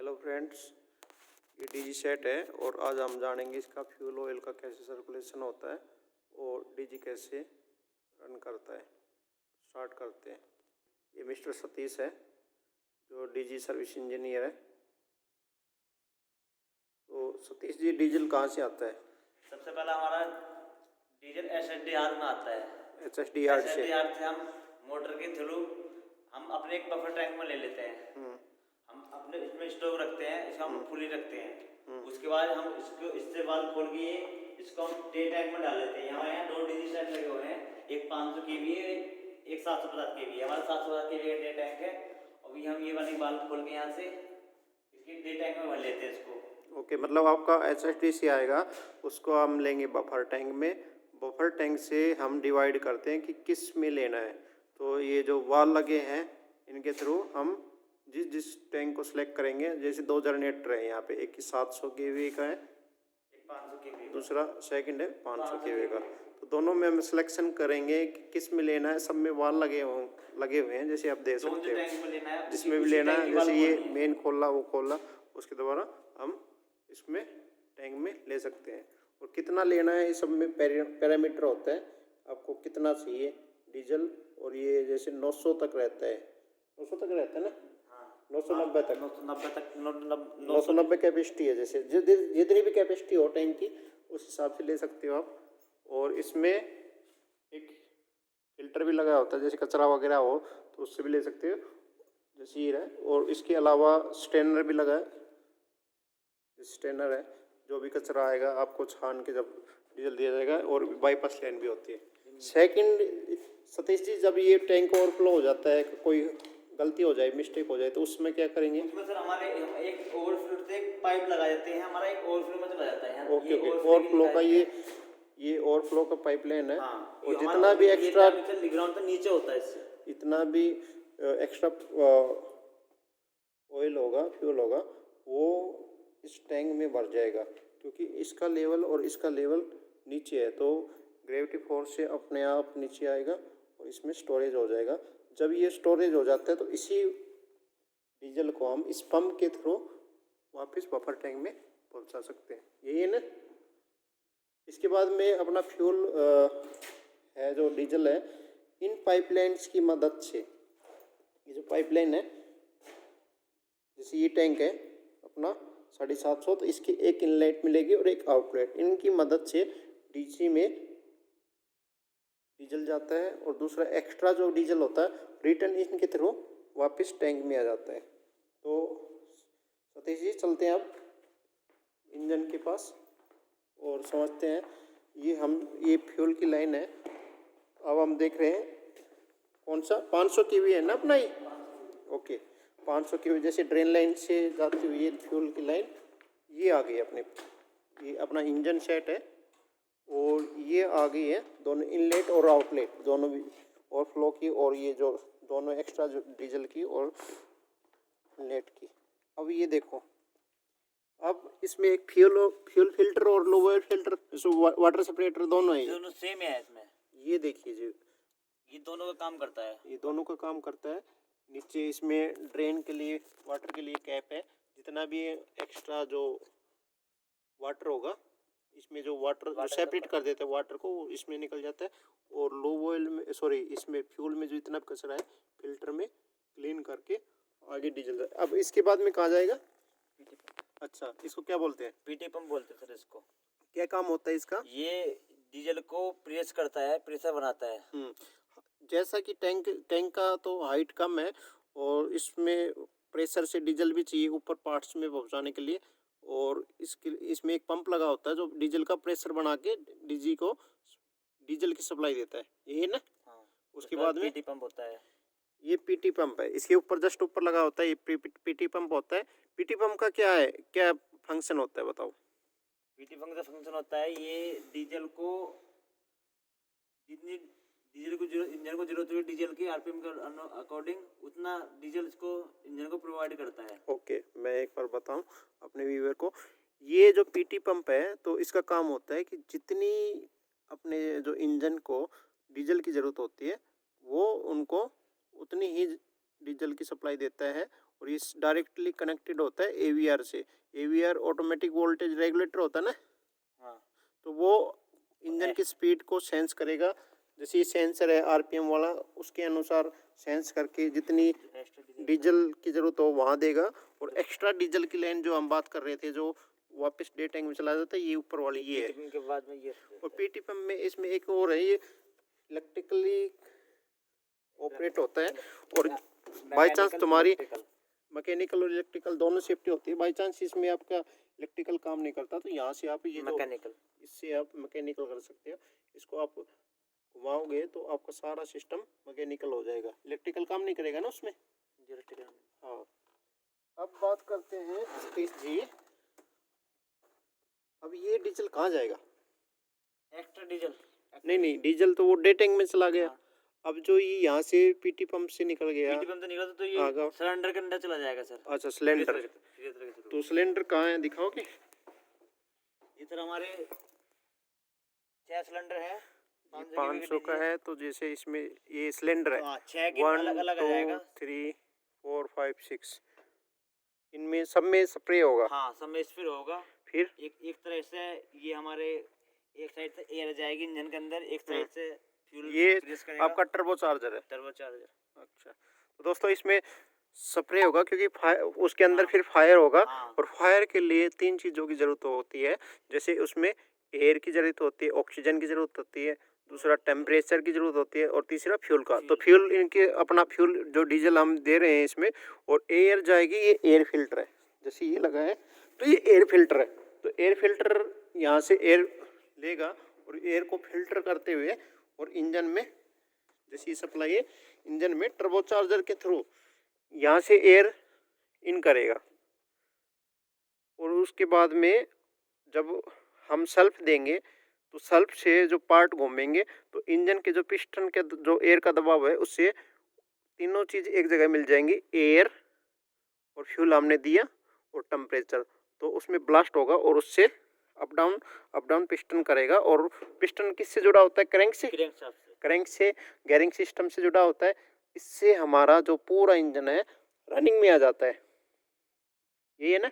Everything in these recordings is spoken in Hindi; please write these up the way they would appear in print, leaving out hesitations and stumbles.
हेलो फ्रेंड्स, ये डीजी सेट है और आज हम जानेंगे इसका फ्यूल ऑयल का कैसे सर्कुलेशन होता है और डीजी कैसे रन करता है। स्टार्ट करते हैं। ये मिस्टर सतीश है जो डीजी सर्विस इंजीनियर है। तो सतीश जी, डीजल कहाँ से आता है? सबसे पहला हमारा डीजल एसएसडीआर में आता है। एचएसडीआर से हम मोटर के थ्रू हम अपने एक बफर टैंक में ले लेते हैं। हम अपने इसमें स्टॉक रखते हैं, इसको हम फुली रखते हैं। उसके बाद हम इसको इससे बाद खोल के इसको हम डे टैंक में डाल लेते हैं। यहाँ दो डीजी सेट लगे हुए हैं, एक 500 केवी है, एक 750 केवी है। हमारा 750 केवी का डे टैंक है। अभी हम ये वाली बाल्ब खोल के यहाँ से इसके डे टैंक में भर लेते हैं इसको। ओके, मतलब आपका एचएसडीसी आएगा, उसको हम लेंगे बफर टैंक में। बफर टैंक से हम डिवाइड करते हैं कि किस में लेना है। तो ये जो वाल लगे हैं इनके थ्रू हम जिस टैंक को सिलेक्ट करेंगे, जैसे दो जनरेटर है यहाँ पे, एक 700 केवी का है, एक 500 केवी, दूसरा सेकंड है 500 केवी का। तो दोनों में हम सिलेक्शन करेंगे कि किस में लेना है। सब में वाल लगे हुए हैं, जैसे आप देख सकते हो। जिसमें भी लेना है, जैसे ये मेन खोलना वो खोलना, उसके द्वारा हम इसमें टैंक में ले सकते हैं। और कितना लेना है, ये सब में पैरामीटर होता है, आपको कितना चाहिए डीजल। और ये जैसे 900 तक रहता है, 900 तक रहता है ना, 990 तक, 990 कैपेसिटी है। जैसे जितनी भी कैपेसिटी हो टैंक की, उस हिसाब से ले सकते हो आप। और इसमें एक फिल्टर भी लगा होता है, जैसे कचरा वगैरह हो तो उससे भी ले सकते हो, जैसे ये है। और इसके अलावा स्ट्रेनर भी लगा है। स्ट्रेनर है, जो भी कचरा आएगा आपको छान के जब डीजल दिया जाएगा। और बाईपास लाइन भी होती है। सेकंड सतीश जी, जब ये टैंक ओवरफ्लो हो जाता है, कोई गलती हो जाए, मिस्टेक हो जाए, तो उसमें क्या करेंगे? उसमें सर हमारे हम एक ओवरफ्लो से एक पाइप लगा देते हैं। हमारा एक ओवरफ्लो में चला जाता है। ओके, ओवरफ्लो का ये ओवरफ्लो का पाइपलाइन है। हाँ, और जितना भी एक्स्ट्रा ग्राउंड तो नीचे होता है, इससे इतना भी एक्स्ट्रा ऑयल होगा, फ्यूल होगा, वो इस टैंक में भर जाएगा, क्योंकि इसका लेवल और इसका लेवल नीचे है। तो ग्रेविटी फोर्स से अपने आप नीचे आएगा और इसमें स्टोरेज हो जाएगा। जब ये स्टोरेज हो जाता है तो इसी डीजल को हम इस पंप के थ्रू वापस बफर टैंक में पहुंचा सकते हैं। यही है ना। इसके बाद में अपना फ्यूल है जो डीजल है, इन पाइपलाइंस की मदद से, ये जो पाइपलाइन है, जैसे ये टैंक है अपना 750, तो इसकी एक इनलेट मिलेगी और एक आउटलेट। इनकी मदद से डीजी में डीजल जाता है और दूसरा एक्स्ट्रा जो डीजल होता है रिटर्न इनके थ्रू वापस टैंक में आ जाता है। तो सतीश जी, चलते हैं अब इंजन के पास और समझते हैं। ये फ्यूल की लाइन है। अब हम देख रहे हैं कौन सा 500 केवी है ना अपना ही। ओके, 500 केवी जैसे ड्रेन लाइन से जाती हुई ये फ्यूल की लाइन ये आ गई अपने। ये अपना इंजन सेट है और ये आ गई है दोनों इनलेट और आउटलेट, दोनों भी, और फ्लो की, और ये जो दोनों एक्स्ट्रा जो डीजल की और इनलेट की। अब ये देखो, अब इसमें एक फ्यूल फिल्टर और लोअर फिल्टर, वाटर सेपरेटर दोनों है। दोनों सेम है इसमें। ये देखिए जी, ये दोनों का काम करता है। ये दोनों का काम करता है। नीचे इसमें ड्रेन के लिए, वाटर के लिए कैप है। जितना भी एक्स्ट्रा जो वाटर होगा, इसमें जो वाटर जो सेपरेट कर देता है वाटर को, वो इसमें निकल जाता है। और लो ऑयल में, सॉरी, इसमें फ्यूल में जो इतना कचरा है फिल्टर में क्लीन करके आगे डीजल। अब इसके बाद में कहाँ जाएगा? अच्छा, इसको क्या बोलते हैं? पीटी पंप बोलते हैं सर इसको। क्या काम होता है इसका? ये डीजल को प्रेस करता है, प्रेशर बनाता है। जैसा कि टैंक का तो हाइट कम है और इसमें प्रेशर से डीजल भी चाहिए ऊपर पार्ट्स में पहुंचाने के लिए। और इसमें एक पंप लगा होता है जो डीजल का प्रेशर बना के डीजी को डीजल की सप्लाई देता है, यही ना। हाँ, उसके बाद में पीटी पंप होता है। ये पीटी पंप है, इसके ऊपर जस्ट ऊपर लगा होता है, ये पीटी पंप होता है। पीटी पंप का क्या है, क्या फंक्शन होता है, बताओ? पीटी पंप का फंक्शन होता है, ये डीजल को जितनी इंजन को जरूरत है डीजल की आरपीएम के अकॉर्डिंग, उतना डीजल को इंजन को प्रोवाइड करता है। ओके, मैं एक बार बताऊं अपने व्यूअर को। ये जो पीटी पंप है, तो इसका काम होता है कि जितनी अपने जो इंजन को डीजल की ज़रूरत होती है, वो उनको उतनी ही डीजल की सप्लाई देता है। और ये डायरेक्टली कनेक्टेड होता है AVR से। AVR ऑटोमेटिक वोल्टेज रेगुलेटर होता है ना, हाँ तो वो इंजन की स्पीड को सेंस करेगा। जैसे ये सेंसर है RPM वाला, उसके अनुसार सेंस करके जितनी डीजल की ज़रूरत हो वहाँ देगा। और एक्स्ट्रा डीजल की लाइन जो हम बात कर रहे थे, जो वापस डे टैंक में चला जाता है, ये ऊपर वाली ये है। के बाद में ये और PT पंप में इसमें एक और है, ये इलेक्ट्रिकली ऑपरेट होता है। और बाई चांस तुम्हारी मैकेनिकल और इलेक्ट्रिकल दोनों सेफ्टी होती है, बाई चांस इसमें आपका इलेक्ट्रिकल काम नहीं करता तो यहाँ से आप ये मैकेनिकल, इससे आप मैकेनिकल कर सकते हो। इसको आप घुमाओगे तो आपका सारा सिस्टम मैकेनिकल हो जाएगा, इलेक्ट्रिकल काम नहीं करेगा ना उसमें। हाँ, अब बात करते हैं सतीश जी, अब ये डीजल कहाँ जाएगा? एक्स्ट्रा डीजल नहीं, डीजल तो वो डे टैंक में चला गया। अब जो ये यहाँ से PT पंप से निकल गया, PT पंप से निकला तो ये सिलेंडर के अंदर चला जाएगा सर। अच्छा, सिलेंडर, तो सिलेंडर कहाँ है दिखाओगे? इधर हमारे 6 सिलेंडर है, 500 का है। तो जैसे इसमें ये सिलेंडर है 1 2 3 4 5 6, इनमें सब में स्प्रे होगा। हाँ, सब में स्प्रे होगा। फिर एक तरह से ये हमारे एक साइड से एयर जाएगी इंजन के अंदर, एक साइड से फ्यूल। ये आपका टर्बो चार्जर है। अच्छा, तो दोस्तों इसमें स्प्रे होगा क्योंकि उसके अंदर फिर फायर होगा। और फायर के लिए 3 चीज़ों की ज़रूरत होती है। जैसे उसमें एयर की ज़रूरत होती है, ऑक्सीजन की ज़रूरत होती है, दूसरा टेम्परेचर की ज़रूरत होती है, और तीसरा फ्यूल का। तो फ्यूल इनके अपना फ्यूल जो डीजल हम दे रहे हैं इसमें, और एयर जाएगी, ये एयर फिल्टर है। जैसे ये लगा है तो ये एयर फिल्टर है। तो एयर फिल्टर यहाँ से एयर लेगा और एयर को फिल्टर करते हुए और इंजन में, जैसे ये सप्लाई है इंजन में, टर्बो चार्जर के थ्रू यहाँ से एयर इन करेगा। और उसके बाद में जब हम सेल्फ देंगे तो सेल्फ से जो पार्ट घूमेंगे तो इंजन के जो पिस्टन के जो एयर का दबाव है उससे तीनों चीज़ एक जगह मिल जाएंगी, एयर और फ्यूल हमने दिया और टेम्परेचर। तो उसमें ब्लास्ट होगा और उससे अप डाउन पिस्टन करेगा। और पिस्टन किससे जुड़ा होता है? क्रैंक से गेयरिंग सिस्टम से जुड़ा होता है। इससे हमारा जो पूरा इंजन है रनिंग में आ जाता है। यही है ना,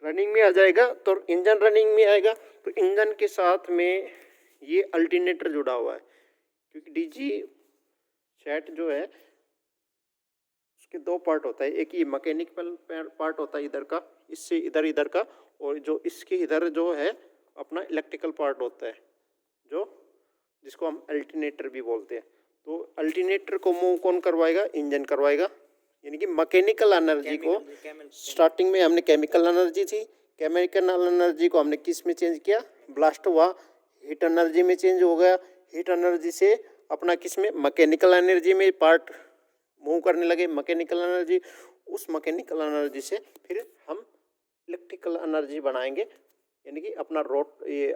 रनिंग में आ जाएगा। तो इंजन रनिंग में आएगा तो इंजन के साथ में ये अल्टरनेटर जुड़ा हुआ है, क्योंकि DG सेट जो है उसके 2 पार्ट होता है। एक ये मैकेनिकल पार्ट होता है इधर का, इससे इधर का, और जो इसके इधर जो है अपना इलेक्ट्रिकल पार्ट होता है, जो जिसको हम अल्टरनेटर भी बोलते हैं। तो अल्टरनेटर को मूव कौन करवाएगा? इंजन करवाएगा। यानी कि मैकेनिकल एनर्जी को स्टार्टिंग में हमने केमिकल एनर्जी थी, केमिकल एनर्जी को हमने किस में चेंज किया? ब्लास्ट हुआ, हीट एनर्जी में चेंज हो गया। हीट एनर्जी से अपना किस में? मैकेनिकल एनर्जी में पार्ट मूव करने लगे, मैकेनिकल एनर्जी। उस मैकेनिकल एनर्जी से फिर हम इलेक्ट्रिकल एनर्जी बनाएंगे, यानी कि अपना ये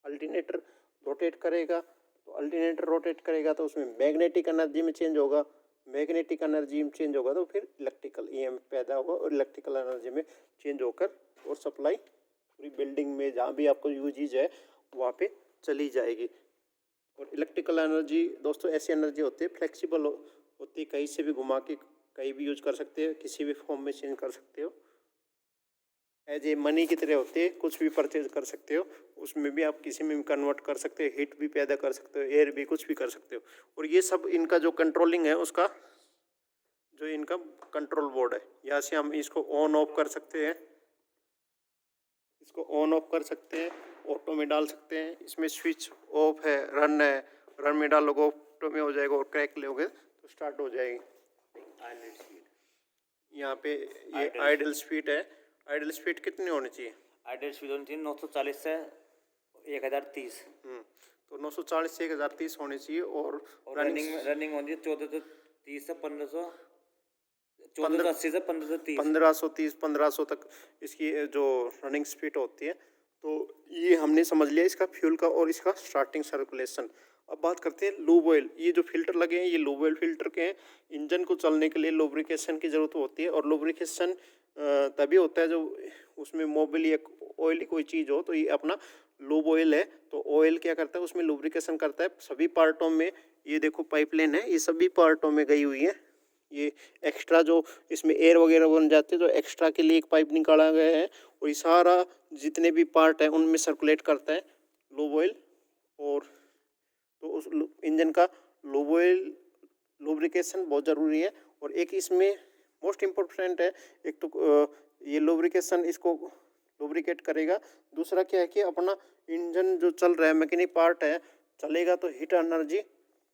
अल्टरनेटर रोटेट करेगा। तो अल्टरनेटर रोटेट करेगा तो उसमें मैग्नेटिक एनर्जी में चेंज होगा, मैग्नेटिक एनर्जी में चेंज होगा तो फिर इलेक्ट्रिकल EMF पैदा होगा, और इलेक्ट्रिकल एनर्जी में चेंज होकर और सप्लाई पूरी बिल्डिंग में जहाँ भी आपको यूजेज है वहाँ पे चली जाएगी। और इलेक्ट्रिकल एनर्जी दोस्तों ऐसी एनर्जी होती है, फ्लेक्सिबल होती है, कहीं से भी घुमा के कहीं भी यूज कर सकते हो, किसी भी फॉर्म में चेंज कर सकते हो। एज ए मनी की तरह होती है, कुछ भी परचेज कर सकते हो, उसमें भी आप किसी में भी कन्वर्ट कर सकते हो, हीट भी पैदा कर सकते हो, एयर भी, कुछ भी कर सकते हो। और ये सब इनका जो कंट्रोलिंग है उसका जो इनका कंट्रोल बोर्ड है, यहाँ से हम इसको ऑन ऑफ कर सकते हैं, इसको ऑन ऑफ कर सकते हैं, ऑटो में डाल सकते हैं। इसमें स्विच ऑफ है, रन है, रन में डालोगे ऑटो में हो जाएगा, और क्रैक लोगे तो स्टार्ट हो जाएगी। यहाँ पे ये आइडल स्पीड है। आइडल स्पीड कितनी होनी चाहिए? आइडल स्पीड होनी चाहिए 940 से 1030। तो 940 से 1030 होनी चाहिए। और रनिंग होनी है 1430 से 1500, 1480 से 1530, 1530 तक इसकी जो रनिंग स्पीड होती है। तो ये हमने समझ लिया इसका फ्यूल का और इसका स्टार्टिंग सर्कुलेशन। अब बात करते हैं लूब ऑयल। ये जो फिल्टर लगे हैं ये लूब ऑयल फिल्टर के हैं। इंजन को चलने के लिए लुब्रिकेशन की ज़रूरत होती है, और लुब्रिकेशन तभी होता है जब उसमें मोबिल या ऑयली कोई चीज़ हो। तो ये अपना लूब ऑयल है। तो ऑयल क्या करता है? उसमें लुब्रिकेशन करता है सभी पार्टों में। ये देखो पाइपलाइन है, ये सभी पार्टों में गई हुई है। ये एक्स्ट्रा जो इसमें एयर वगैरह बन जाते हैं तो एक्स्ट्रा के लिए एक पाइप निकाला गया है और ये सारा जितने भी पार्ट हैं उनमें सर्कुलेट करता है लूब ऑयल। और तो उस इंजन का लूब ऑयल लुब्रिकेशन बहुत ज़रूरी है। और एक इसमें मोस्ट इम्पोर्टेंट है, एक तो ये लुब्रिकेशन इसको लुब्रिकेट करेगा। दूसरा क्या है कि अपना इंजन जो चल रहा है मैकेनिक पार्ट है चलेगा तो हीट एनर्जी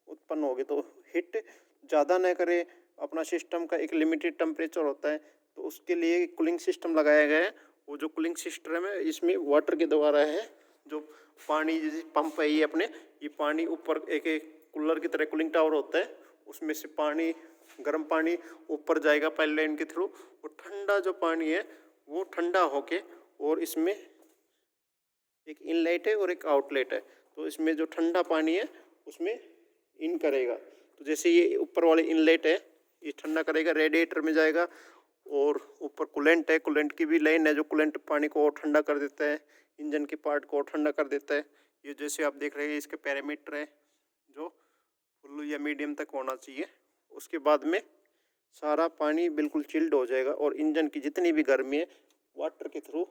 उत्पन्न होगी, तो हीट ज़्यादा न करे। अपना सिस्टम का एक लिमिटेड टेम्परेचर होता है तो उसके लिए कूलिंग सिस्टम लगाया गया है। वो जो कूलिंग सिस्टम है इसमें वाटर के द्वारा है, जो पानी जैसे पंप है ये अपने, ये पानी ऊपर एक एक कूलर की तरह कूलिंग टावर होता है, उसमें से पानी गर्म पानी ऊपर जाएगा पाइपलाइन के थ्रू। और ठंडा जो पानी है वो ठंडा होके और इसमें एक इनलेट है और एक आउटलेट है, तो इसमें जो ठंडा पानी है उसमें इन करेगा। तो जैसे ये ऊपर वाले इनलेट है ये ठंडा करेगा, रेडिएटर में जाएगा। और ऊपर कूलेंट है, कूलेंट की भी लाइन है जो कूलेंट पानी को और ठंडा कर देता है, इंजन के पार्ट को और ठंडा कर देता है। ये जैसे आप देख रहे हैं इसके पैरामीटर है जो फुल या मीडियम तक होना चाहिए। उसके बाद में सारा पानी बिल्कुल चिल्ड हो जाएगा और इंजन की जितनी भी गर्मी है वाटर के थ्रू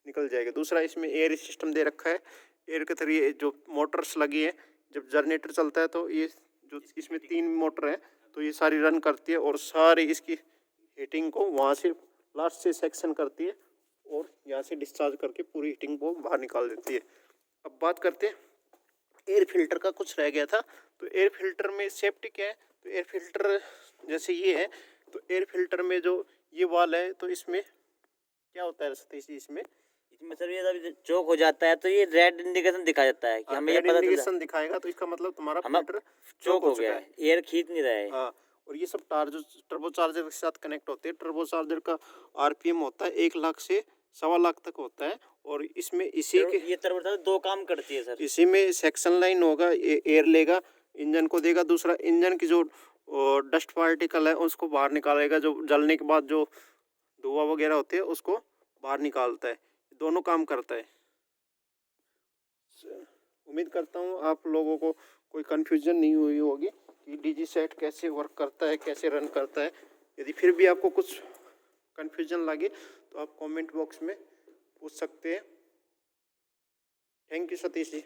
निकल जाएगा। दूसरा इसमें एयर सिस्टम दे रखा है, एयर के थ्रू ये जो मोटर्स लगी है, जब जनरेटर चलता है तो ये जो इसमें 3 मोटर है तो ये सारी रन करती है और सारी इसकी हीटिंग को वहाँ से लास्ट से सेक्शन करती है और यहाँ से डिस्चार्ज करके पूरी हीटिंग को बाहर निकाल देती है। अब बात करते हैं एयर फिल्टर का, कुछ रह गया था। तो एयर फिल्टर में सेफ्टी क्या है, तो एयर फिल्टर जैसे ये है तो एयर फिल्टर में जो ये वाल है तो इसमें क्या होता है सतीश जी, इसमें सर ये जब चोक हो जाता है तो ये रेड इंडिकेशन दिखा जाता है कि हमें ये पता इंडिकेशन दिखाएगा, तो इसका मतलब तुम्हारा फिल्टर चोक हो गया है, एयर खींच नहीं रहा है। हाँ, और ये सब टर्बो चार्जर के साथ कनेक्ट होते हैं। टर्बो चार्जर का आरपीएम होता है 1 लाख से 1.25 लाख तक होता है। और इसमें इसी के ये टर्बो चार्जर 2 काम करती है सर। इसी में सेक्शन लाइन होगा, एयर लेगा इंजन को देगा, दूसरा इंजन की जो डस्ट पार्टिकल है उसको बाहर निकालेगा, जो जलने के बाद जो धुआं वगैरह होते हैं उसको बाहर निकालता है। दोनों काम करता है। उम्मीद करता हूँ आप लोगों को कोई कन्फ्यूजन नहीं हुई होगी कि डीजी सेट कैसे वर्क करता है, कैसे रन करता है। यदि फिर भी आपको कुछ कन्फ्यूजन लगे तो आप कमेंट बॉक्स में पूछ सकते हैं। Thank you Satish ji.